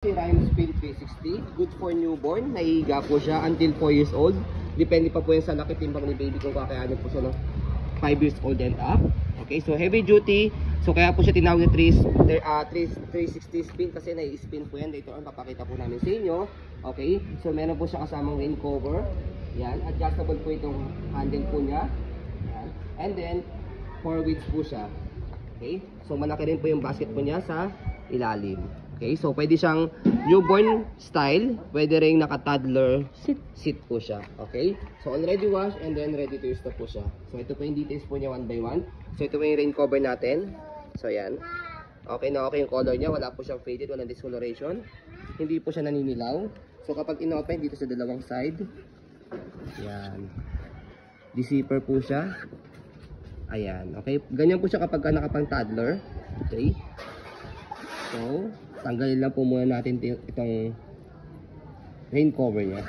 Si Rhyme Spin 360, good for newborn, naihiga po siya until 4 years old. Depende pa po yan sa laki timbang ni baby kung kakayanin po siya ng 5 years old and up. Okay, so heavy duty. So kaya po siya tinawag na 360 spin kasi nai-spin po yan. Later on papakita po namin sa inyo. Okay, so meron po siya kasamang rain cover. Yan, adjustable po itong handle po niya. Yan. And then 4 weights po siya. Okay, so malaki rin po yung basket po niya sa ilalim. Okay, so pwede siyang newborn style, pwede rin naka-toddler seat po siya. Okay, so already washed and then ready to use na po siya. So ito po yung details po niya one by one. So ito po yung rain cover natin. So yan. Okay na okay yung color niya, wala po siyang faded, walang discoloration. Hindi po siya naninilaw. So kapag inopen dito sa dalawang side, yan. Di-zipper po siya. Ayan, okay. Ganyan po siya kapag nakapang toddler. Okay. So, tanggalin lang po muna natin itong rain cover niya.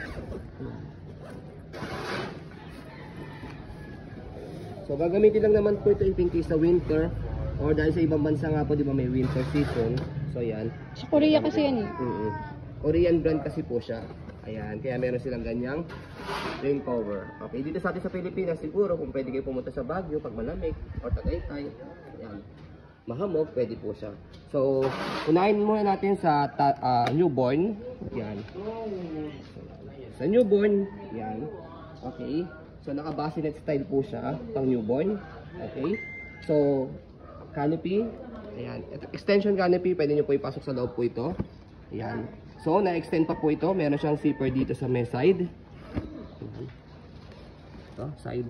So, gagamitin lang naman po ito in case sa winter or dahil sa ibang bansa nga po, di ba may winter season. So, yan. Sa Korea kasi yan eh. Korean brand kasi po siya. Ayan, kaya meron silang ganyang rain cover. Okay, dito sa atin sa Pilipinas siguro kung pwede kayo pumunta sa Baguio pag malamig or Tagaytay. Ayan. Mahamog, pwede po siya. So, unahin muna natin sa newborn. Yan. Sa newborn, yan. Okay. So, naka-bassinet style po siya, pang newborn. Okay. So, canopy. Ayan. Extension canopy, pwede nyo po ipasok sa loob po ito. Ayan. So, na-extend pa po ito. Meron siyang zipper dito sa may side. Ayan. Ito, side.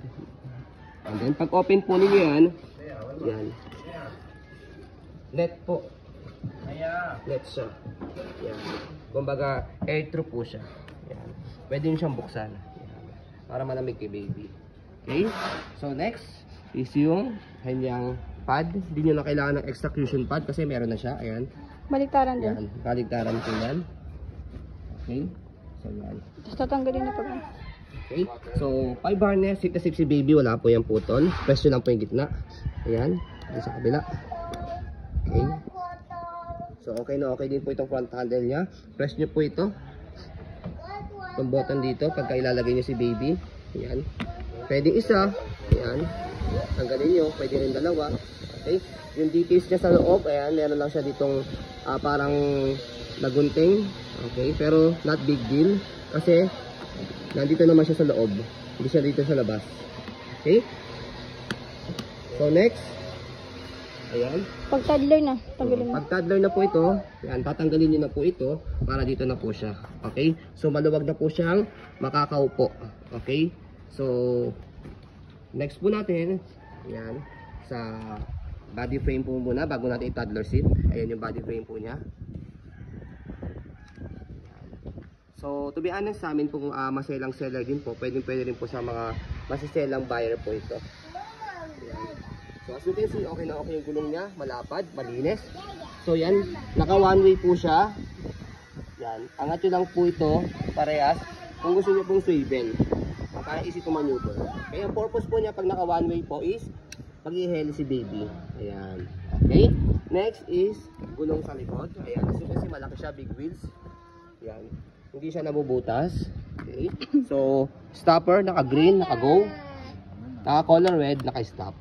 And then, pag open po ninyo yan, yan. Net po. Net siya. Yan. Kumbaga, air-through po siya. Yan. Pwede nyo siyang buksan. Yan. Para malamig kay baby. Okay? So, next is yung kanyang pad. Hindi nyo na kailangan ng extra cushion pad kasi meron na siya. Ayan. Baliktaran din. Yan. Baliktaran po yan. Okay? So, yan. Tapos tatanggalin na pag. Okay? So, 5 harness. Sit na si baby. Wala po yung putol. Press nyo lang po yung gitna. Ayan. Dito sa kabila. Okay. So, okay na okay din po itong front handle niya. Press nyo po ito. Itong button dito pagka ilalagay nyo si baby. Ayan. Pwede isa. Ayan. Tanggalin nyo. Pwede rin dalawa. Okay. Yung details niya sa loob. Ayan. Meron lang siya ditong parang nagunting. Okay. Pero not big deal. Kasi nandito naman siya sa loob. Hindi siya dito sa labas. Okay. So, next. Ayan. Pag toddler na, tanggalin mo. Pag toddler na po ito, yan, tatanggalin nyo na po ito para dito na po siya. Okay? So, maluwag na po siyang makakaupo. Okay? So, next po natin, yan, sa body frame po muna bago natin i-toddler seat. Ayan yung body frame po niya. So, to be honest sa amin pong maselang seller din po, pwede rin po sa mga masiselang buyer po ito. Ayan. So as you can see, okay na okay yung gulong niya, malapad, malinis. So yan, naka one way po siya. Yan, angat nyo lang po ito, parehas. Kung gusto nyo pong swivel, para easy to maneuver. Kaya ang purpose po niya pag naka one way po is, pag-i-heli si baby. Ayan, okay. Next is, gulong sa likod. Ayan, as you can see, malaki siya, big wheels. Yan, hindi siya nabubutas. Okay, so, stopper, naka green, naka go. Naka color red, naka stop.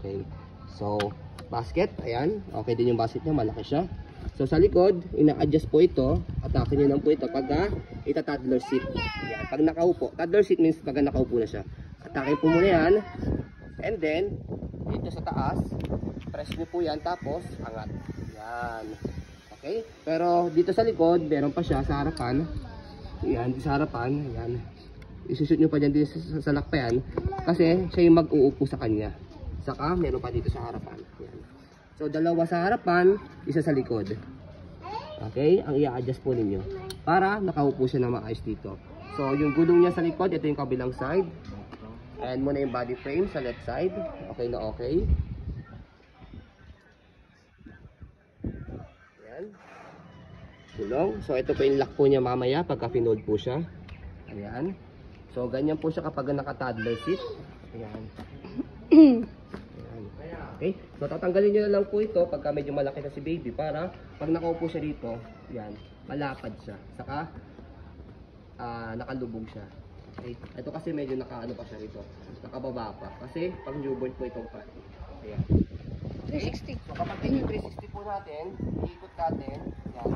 Okay. So, basket, ayan. Okay din yung basket niya, malaki siya. So, sa likod, ina-adjust po ito. Atake nyo lang po ito pagka ita-toddler seat. Ayan. Pag nakaupo. Toddler seat means pagka nakaupo na siya. Atake po muna yan. And then, dito sa taas, press nyo po yan. Tapos, angat. Ayan. Okay. Pero, dito sa likod, meron pa siya sa harapan. Ayan, sa harapan. Ayan. Isushoot nyo pa dyan dito sa lakpayan. Kasi, siya yung mag-uupo sa kanya. Saka, meron pa dito sa harapan. Yan. So, dalawa sa harapan, isa sa likod. Okay? Ang i-adjust po ninyo. Para nakaupo siya na maayos dito. So, yung gulong niya sa likod, ito yung kabilang side. And muna yung body frame sa left side. Okay na okay. Yan. Gulong. So, ito po yung lock po niya mamaya pagka pinold po siya. Ayan. So, ganyan po siya kapag naka-toddler seat. Ayan. Okay? So tatanggalin nyo na lang po ito pagka medyo malaki na si baby para pag nakaupo siya dito, yan, malapad siya. Saka nakalubog siya. Okay? Ito kasi medyo nakaano pa siya rito. Nakababa pa. Kasi pang newborn po itong part. Ayan. 360. So kapag ito 360 po natin, iikot natin. Yan.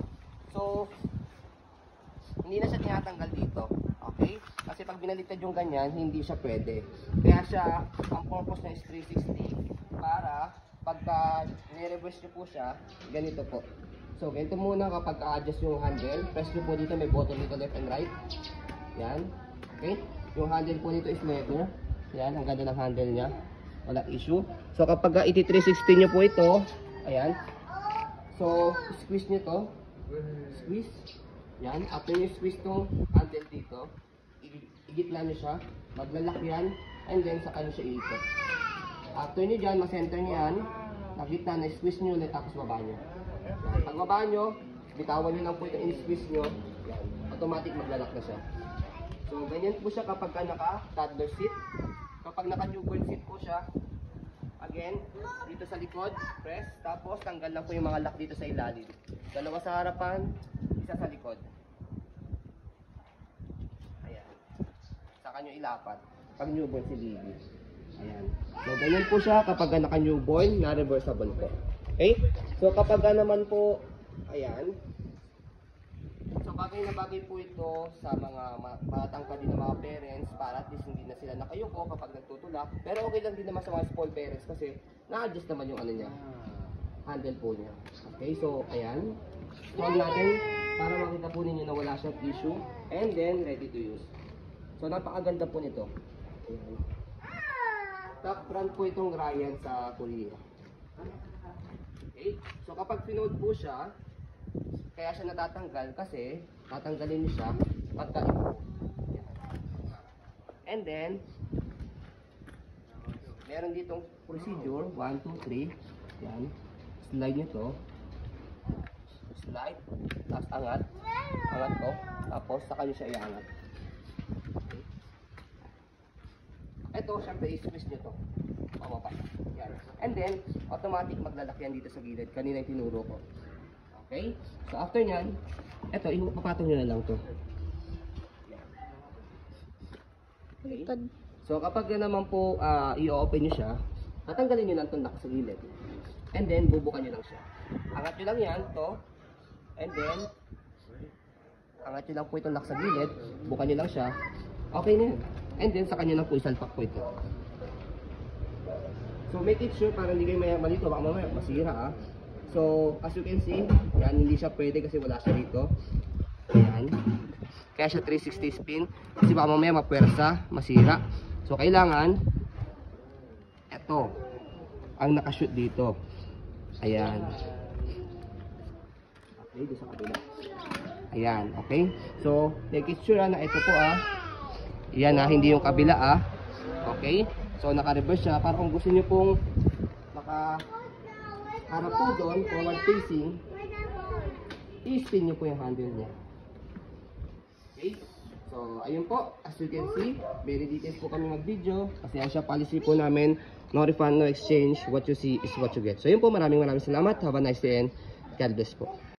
So, hindi na siya tinatanggal dito. Okay? Kasi pag binaliktad yung ganyan, hindi siya pwede. Kaya siya, ang purpose na is 360 para pagka ni-reverse nyo po siya, ganito po. So, ganito muna kapag adjust yung handle. Press nyo po dito, may button dito left and right. Yan. Okay? Yung handle po dito is leather. Yan, ang ganda ng handle niya. Wala issue. So, kapag iti-360 nyo po ito, ayan. So, squeeze nyo to. Squeeze. Yan. After nyo squeeze tong handle dito, igitla nyo siya. Maglalak yan. And then, saka nyo siya iikot. After nyo dyan, masenter nyo yan. Nagitna na, squeeze nyo ulit, tapos baba nyo. Yan. Pag baba nyo, bitawan nyo lang po ito, in-squeeze nyo. Yan. Automatic maglalak na siya. So, ganyan po siya kapag naka-toddler seat. Kapag naka-newborn seat po siya, again, dito sa likod, press, tapos tanggal lang po yung mga lock dito sa ilalim. Dalawa sa harapan, isa sa likod. Ayan. Saka nyo ilapat. Pag newborn si baby. Ayan. So, ganyan po siya kapag naka-newborn, na-reversible po. Okay? So, kapag naman po, ayan. So, bagay na bagay po ito sa mga matangkad din ng mga parents para at least hindi na sila nakayuko kapag nagtutulak. Pero okay lang din naman sa mga spoiled parents kasi na-adjust naman yung ano niya, handle po niya. Okay, so ayan. Hold natin para makita po ninyo na wala siyang issue. And then, ready to use. So, napakaganda po nito. Ayan. Top brand po itong Ryan sa Korea. Okay, so kapag pinold po siya, kaya siya natatanggal kasi tatanggalin niyo siya pagka ipo. And then, meron ditong procedure, 1, 2, 3. Yan. Slide nyo to. Slide. Tapos angat. Angat to. Tapos saka nyo siya iangat. Okay. Ito, syempre i-squeeze nyo to. Pababa. Yan. And then, automatic maglalak yan dito sa gilid. Kanina yung tinuro ko. Okay? So after nyan, eto, ipapatong nyo na lang to. Okay? So kapag naman po i-open nyo siya, tatanggalin nyo lang itong lock sa gilid. And then, bubukan nyo lang siya. Angat nyo lang yan, to. And then, angat nyo lang po itong lock sa gilid, bukan nyo lang siya. Okay na yan. And then, sa kanya lang po isalpak po ito. So make it sure para hindi kayo malito, baka mamaya masira So, as you can see, yan, hindi siya pwede kasi wala siya dito. Ayan. Kaya siya 360 spin. Kasi baka mamaya mapwersa, masira. So, kailangan, eto, ang nakashoot dito. Ayan. Okay, doon sa kabila. Ayan, okay. So, make it sure na ito po Ayan hindi yung kabila Okay. So, naka-reverse siya. Para kung gusto nyo pong harap po doon, forward facing, i-spin nyo po yung handle niya. Okay? So, ayun po. As you can see, very details po kami mag-video. Kasi ang siya policy po namin, no refund, no exchange. What you see is what you get. So, yun po. Maraming salamat. Have a nice day and God bless po.